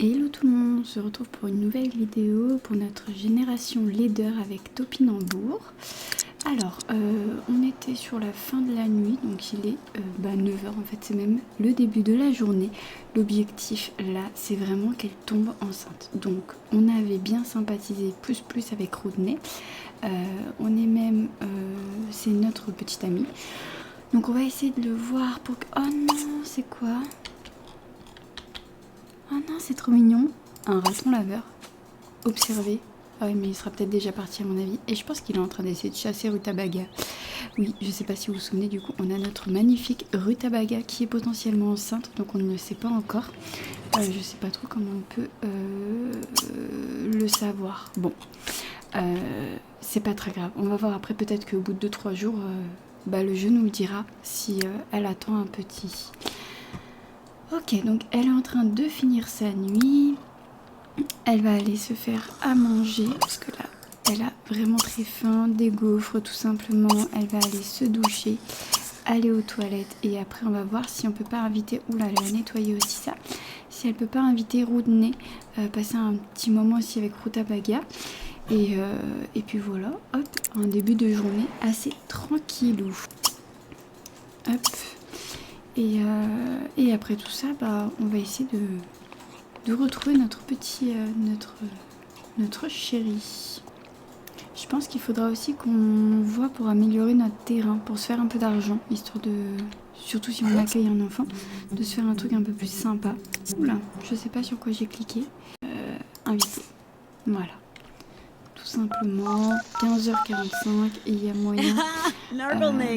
Hello tout le monde, on se retrouve pour une nouvelle vidéo pour notre génération leader avec Topinambour. Alors, on était sur la fin de la nuit, donc il est 9 h en fait, c'est même le début de la journée. L'objectif là, c'est vraiment qu'elle tombe enceinte. Donc, on avait bien sympathisé plus avec Rodney. On est même, c'est notre petit ami. Donc, on va essayer de le voir pour que... Oh non, c'est quoi ? Oh non, c'est trop mignon. Un raton laveur. Observé. Ah oui, mais il sera peut-être déjà parti à mon avis. Et je pense qu'il est en train d'essayer de chasser Rutabaga. Oui, je sais pas si vous vous souvenez, du coup, on a notre magnifique Rutabaga qui est potentiellement enceinte. Donc on ne le sait pas encore. Je sais pas trop comment on peut le savoir. Bon, c'est pas très grave. On va voir après, peut-être qu'au bout de 2-3 jours, le jeu nous le dira si elle attend un petit. Ok, donc elle est en train de finir sa nuit. Elle va aller se faire à manger parce que là, elle a vraiment très faim. Des gaufres tout simplement. Elle va aller se doucher, aller aux toilettes et après on va voir si on peut pas inviter... Oula, elle va nettoyer aussi ça. Si elle peut pas inviter Rodney, passer un petit moment aussi avec Rutabaga. Et puis voilà, hop, un début de journée assez tranquillou. Hop. Et après tout ça, on va essayer de retrouver notre petit, notre chéri. Je pense qu'il faudra aussi qu'on voit pour améliorer notre terrain, pour se faire un peu d'argent, histoire de, surtout si on accueille un enfant, de se faire un truc un peu plus sympa. Oula, je sais pas sur quoi j'ai cliqué. Inviter. Voilà. Tout simplement, 15h45 et il y a moyen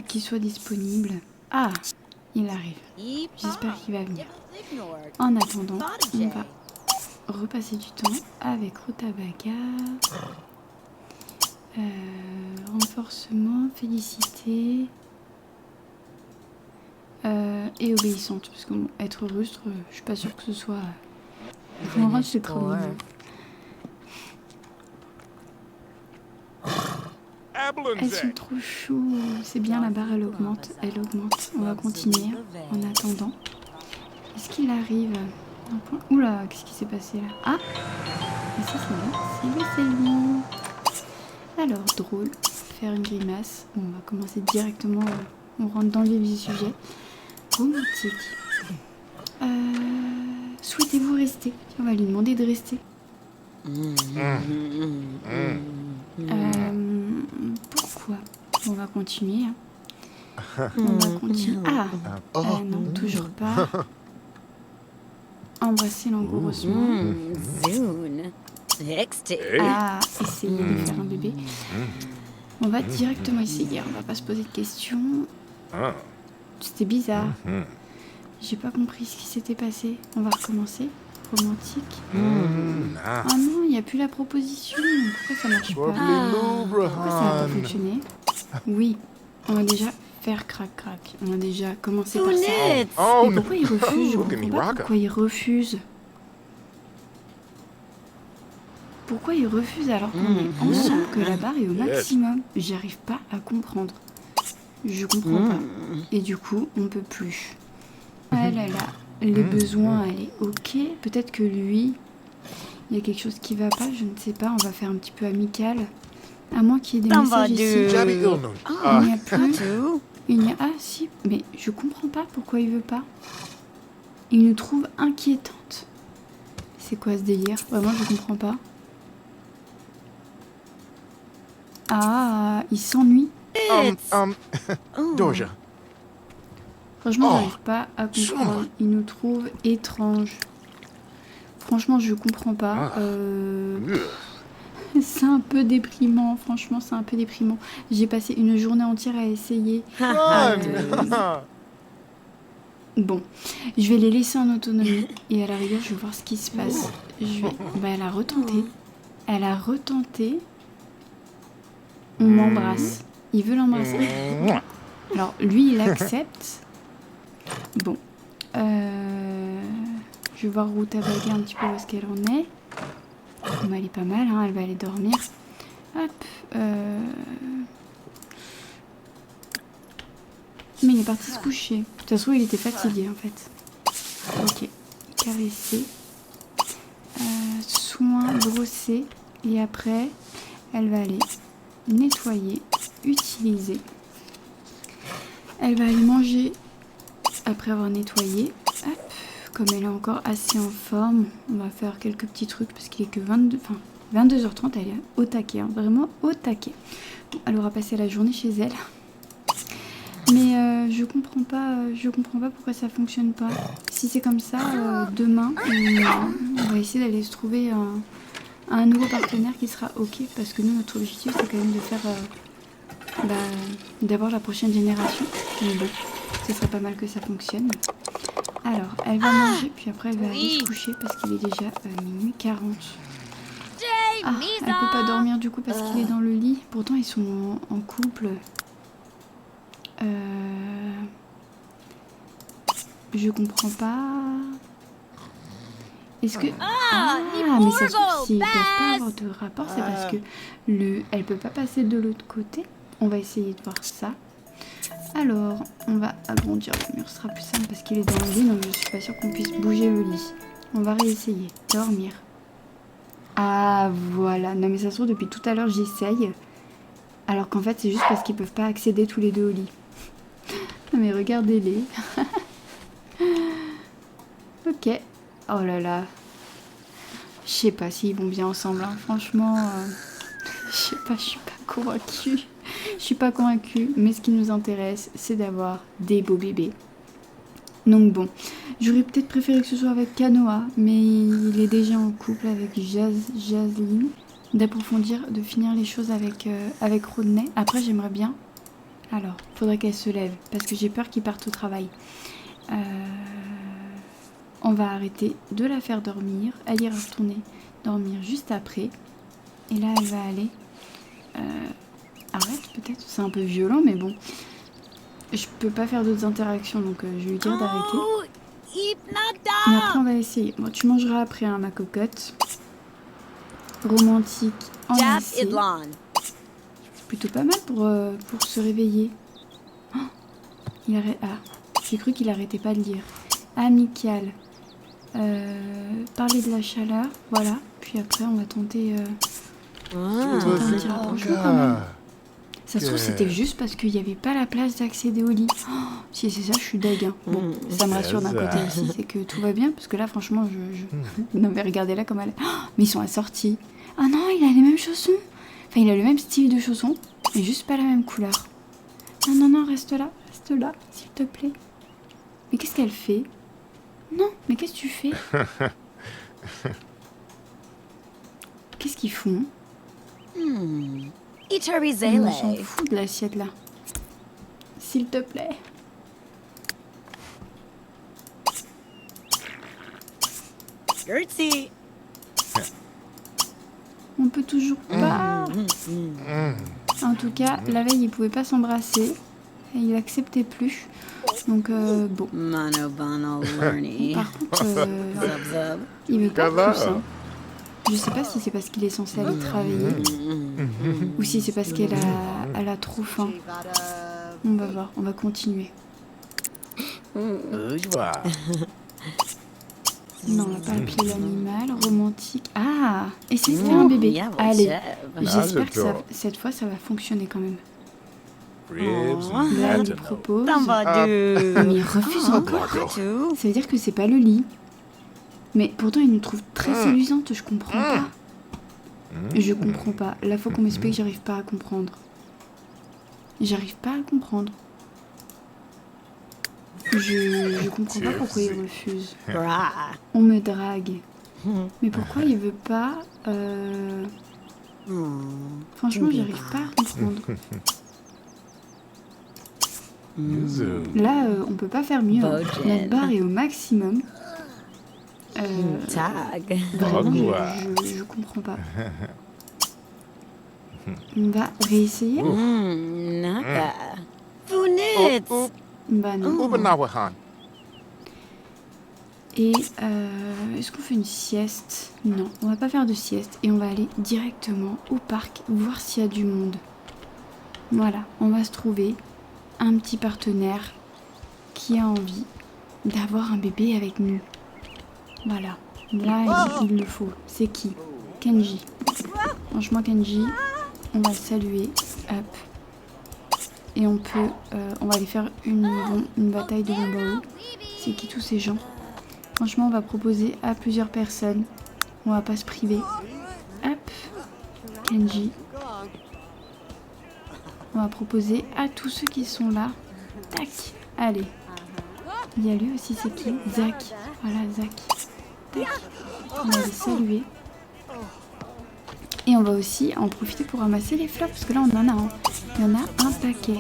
qu'il soit disponible. Ah, il arrive. J'espère qu'il va venir. En attendant, on va repasser du temps avec Rutabaga. Renforcement, félicité. Et obéissante. Parce que être rustre, je suis pas sûre que ce soit... Moi, c'est trop mignon. Elles sont trop chou. C'est bien, la barre, elle augmente. Elle augmente. On va continuer en attendant. Est-ce qu'il arrive un point... Oula, qu'est-ce qui s'est passé là? Ah, mais ça c'est lui. C'est lui. Alors, drôle. Faire une grimace. Bon, on va commencer directement. On rentre dans le vif du sujet. Romantique. Souhaitez-vous rester? On va lui demander de rester. Pourquoi? On va continuer. On va continuer. Non, toujours pas. Embrasser langoureusement. Essayer de faire un bébé. On va directement essayer. On va pas se poser de questions. C'était bizarre. J'ai pas compris ce qui s'était passé. On va recommencer. Romantique. Ah non, il n'y a plus la proposition. Pourquoi ça marche pas? Pourquoi ça n'a pas fonctionné? Oui, on va déjà faire crac-crac. On a déjà commencé par ça. Mais pourquoi il refuse? Je comprends pas pourquoi il refuse. Pourquoi il refuse alors qu'on est ensemble, que la barre est au maximum? J'arrive pas à comprendre. Je comprends pas. Et du coup, on peut plus. Elle a les besoins, elle est ok. Peut-être que lui, il y a quelque chose qui va pas, je ne sais pas. On va faire un petit peu amical. À moins qu'il y ait des messages ici. Il n'y a plus. Ah si, mais je comprends pas pourquoi il veut pas. Il nous trouve inquiétante. C'est quoi ce délire? Vraiment, je comprends pas. Ah, il s'ennuie. Doja. Franchement, j'arrive pas à comprendre. Il nous trouve étranges. Franchement, je comprends pas. C'est un peu déprimant. Franchement, c'est un peu déprimant. J'ai passé une journée entière à essayer. Bon, je vais les laisser en autonomie. Et à la rigueur, je vais voir ce qui se passe. Elle a retenté. Elle a retenté. On m'embrasse. Il veut l'embrasser. Alors, lui, il accepte. Bon. Je vais voir Rutabaga un petit peu où est-ce qu'elle en est. Elle est pas mal, hein, elle va aller dormir. Hop. Mais il est parti se coucher. De toute façon, il était fatigué en fait. Ok. Caresser. soin, brosser. Et après, elle va aller nettoyer, utiliser. Elle va aller manger après avoir nettoyé. Hop. Comme elle est encore assez en forme, on va faire quelques petits trucs parce qu'il est que 22h30, elle est au taquet, hein, vraiment au taquet. Bon, elle aura passé la journée chez elle. Mais je comprends pas pourquoi ça fonctionne pas. Si c'est comme ça, demain, on va essayer d'aller se trouver un nouveau partenaire qui sera ok, parce que nous, notre objectif, c'est quand même de faire, d'avoir la prochaine génération. Mais bon, ce serait pas mal que ça fonctionne. Alors, elle va manger, puis après elle va aller se coucher parce qu'il est déjà minuit 40. Ah, elle peut pas dormir du coup parce qu'il est dans le lit. Pourtant, ils sont en couple. Je comprends pas. Est-ce que... Ah, mais ça se trouve, s'ils peuvent pas avoir de rapport, c'est parce que elle peut pas passer de l'autre côté. On va essayer de voir ça. Alors, on va agrandir le mur, ce sera plus simple parce qu'il est dans le lit, donc je suis pas sûre qu'on puisse bouger le lit. On va réessayer. Dormir. Ah, voilà. Non, mais ça se trouve, depuis tout à l'heure, j'essaye. Alors qu'en fait, c'est juste parce qu'ils peuvent pas accéder tous les deux au lit. Non, mais regardez-les. Ok. Oh là là. Je sais pas s'ils vont bien ensemble, hein. Franchement, je sais pas, je suis pas convaincue. Je suis pas convaincue, mais ce qui nous intéresse, c'est d'avoir des beaux bébés. Donc bon, j'aurais peut-être préféré que ce soit avec Kanoa, mais il est déjà en couple avec Jasline. D'approfondir, de finir les choses avec Rodney. Après, j'aimerais bien. Alors, faudrait qu'elle se lève, parce que j'ai peur qu'il parte au travail. On va arrêter de la faire dormir. Elle ira retourner dormir juste après. Et là, elle va aller... Arrête peut-être, c'est un peu violent, mais bon. Je peux pas faire d'autres interactions, donc je vais lui dire d'arrêter. Mais après, on va essayer. Bon, tu mangeras après, hein, ma cocotte. Romantique, enlacée. C'est plutôt pas mal pour se réveiller. Oh, j'ai cru qu'il arrêtait pas de lire. Amical. Parler de la chaleur, voilà. Puis après, on va tenter un petit rapprochement quand même. Ça se trouve, c'était juste parce qu'il n'y avait pas la place d'accéder au lit. Oh, si c'est ça, je suis deg. Hein. Bon, ça me rassure d'un côté aussi, c'est que tout va bien. Parce que là, franchement, non, mais regardez-là comme elle est. Oh, mais ils sont assortis. Ah non, il a les mêmes chaussons. Enfin, il a le même style de chaussons, mais juste pas la même couleur. Non, non, non, reste là, s'il te plaît. Mais qu'est-ce qu'elle fait? Non, mais qu'est-ce que tu fais? Qu'est-ce qu'ils font? On s'en fout de l'assiette là. S'il te plaît. On peut toujours pas. En tout cas, la veille, ils pouvaient pas s'embrasser. Et il acceptait plus. Donc bon. Par contre, il veut pas plus. Hein. Je sais pas si c'est parce qu'il est censé aller travailler ou si c'est parce qu'elle a trop faim. On va voir, on va continuer. Non, on va pas appeler l'animal. Romantique. Ah, essaye de faire un bébé. Allez, j'espère que cette fois ça va fonctionner quand même. Là, il lui propose. Mais il refuse encore. Ça veut dire que c'est pas le lit. Mais pourtant, il nous trouve très séduisante, je comprends pas. Je comprends pas. Là, faut qu'on m'explique, j'arrive pas à comprendre. J'arrive pas à comprendre. Je comprends pas pourquoi il refuse. On me drague. Mais pourquoi il veut pas Franchement, j'arrive pas à comprendre. Là, on peut pas faire mieux. Hein. Notre barre est au maximum. Vraiment, je comprends pas. On va réessayer. Bah non. Et est-ce qu'on fait une sieste? Non, on va pas faire de sieste. Et on va aller directement au parc, voir s'il y a du monde. Voilà, on va se trouver un petit partenaire qui a envie d'avoir un bébé avec nous. Voilà, Là, il le faut. C'est qui? Kenji. Franchement, Kenji, on va le saluer. Hop. Et on peut... on va aller faire une bataille de Bombao. C'est qui tous ces gens? Franchement, on va proposer à plusieurs personnes. On va pas se priver. Hop. Kenji. On va proposer à tous ceux qui sont là. Tac. Allez. Il y a lui aussi, c'est qui? Zach. Voilà, Zach. Tac. On va les saluer. Et on va aussi en profiter pour ramasser les fleurs, parce que là, on en a un. Il y en a un paquet.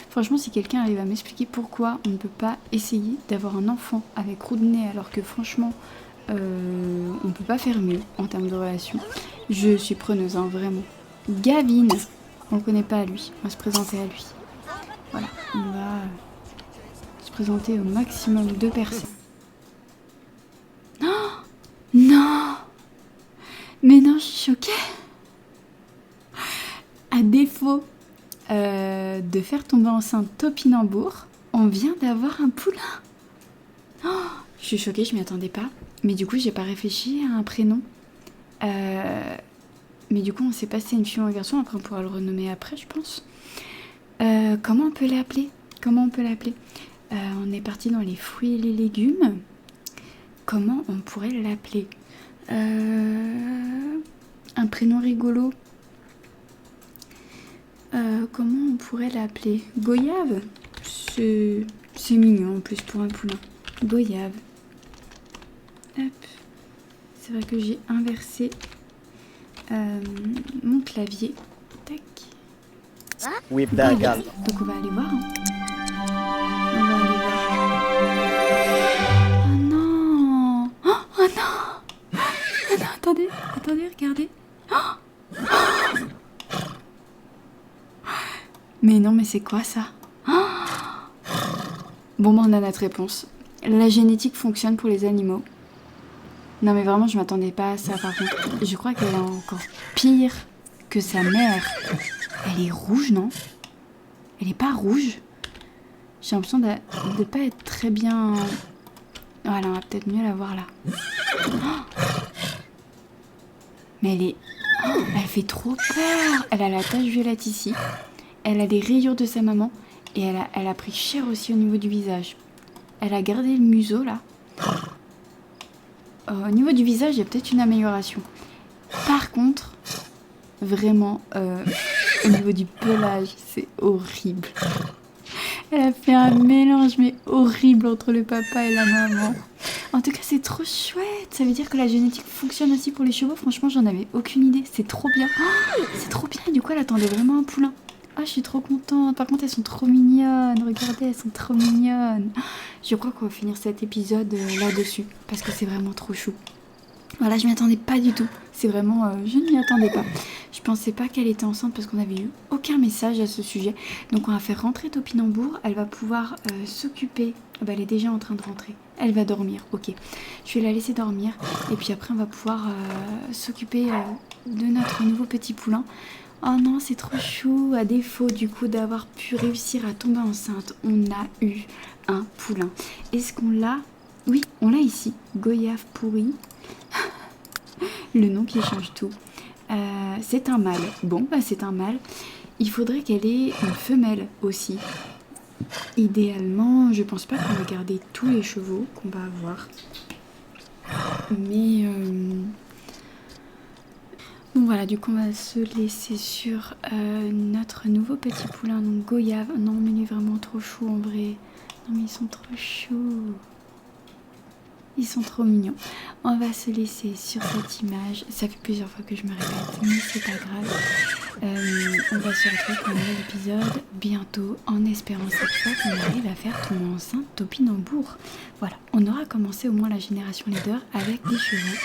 Franchement, si quelqu'un arrive à m'expliquer pourquoi on ne peut pas essayer d'avoir un enfant avec Rodney, alors que franchement, on ne peut pas faire mieux en termes de relation, je suis preneuse, hein, vraiment. Gavin, on ne le connaît pas à lui, on va se présenter à lui. Voilà, on va se présenter au maximum de personnes. Oh non! Mais non, je suis choquée. À défaut de faire tomber enceinte Topinambour, on vient d'avoir un poulain. Oh, je suis choquée, je m'y attendais pas. Mais du coup, j'ai pas réfléchi à un prénom. Mais du coup, on sait pas si c'est une fille ou un garçon. Après, on pourra le renommer après, je pense. Comment on peut l'appeler? On est parti dans les fruits et les légumes. Comment on pourrait l'appeler? Un prénom rigolo. Comment on pourrait l'appeler? Goyave? C'est mignon en plus pour un poulain. Goyave. Hop. C'est vrai que j'ai inversé mon clavier. Tac. Goyave. Donc on va aller voir. Hein. On va aller voir. Oh non! Oh non! Oh non, attendez, regardez. Oh! Mais non, mais c'est quoi ça? Bon, bah on a notre réponse. La génétique fonctionne pour les animaux. Non, mais vraiment, je m'attendais pas à ça, par contre. Je crois qu'elle est encore pire que sa mère. Elle est rouge, non? Elle est pas rouge? J'ai l'impression de pas être très bien... Voilà, on va peut-être mieux la voir là. Mais elle est... elle fait trop peur. Elle a la tache violette ici. Elle a des rayures de sa maman. Et elle a pris cher aussi au niveau du visage. Elle a gardé le museau là. Au niveau du visage, il y a peut-être une amélioration. Par contre, vraiment, au niveau du pelage, c'est horrible. Elle a fait un mélange, mais horrible, entre le papa et la maman. En tout cas, c'est trop chouette. Ça veut dire que la génétique fonctionne aussi pour les chevaux. Franchement, j'en avais aucune idée. C'est trop bien. Oh, c'est trop bien. Et du coup, elle attendait vraiment un poulain. Ah, je suis trop contente. Par contre, elles sont trop mignonnes. Regardez, elles sont trop mignonnes. Je crois qu'on va finir cet épisode là-dessus. Parce que c'est vraiment trop chou. Voilà, je m'y attendais pas du tout. C'est vraiment... je ne m'y attendais pas. Je pensais pas qu'elle était enceinte parce qu'on n'avait eu aucun message à ce sujet. Donc on va faire rentrer Topinambour. Elle va pouvoir s'occuper... Bah, elle est déjà en train de rentrer. Elle va dormir, ok. Je vais la laisser dormir. Et puis après, on va pouvoir s'occuper de notre nouveau petit poulain. Oh non, c'est trop chou. À défaut du coup d'avoir pu réussir à tomber enceinte, on a eu un poulain. Est-ce qu'on l'a? Oui, on l'a ici. Goyave pourri. Le nom qui change tout. C'est un mâle. Bon, bah c'est un mâle. Il faudrait qu'elle ait une femelle aussi. Idéalement, je pense pas qu'on va garder tous les chevaux qu'on va avoir. Mais... Bon voilà, du coup on va se laisser sur notre nouveau petit poulain, donc Goyave. Non mais il est vraiment trop chou en vrai. Non mais ils sont trop choux. Ils sont trop mignons. On va se laisser sur cette image. Ça fait plusieurs fois que je me répète, mais c'est pas grave. On va se retrouver pour un nouvel épisode bientôt, en espérant cette fois qu'on arrive à faire tomber enceinte Topinambour. Voilà, on aura commencé au moins la génération leader avec des chevaux.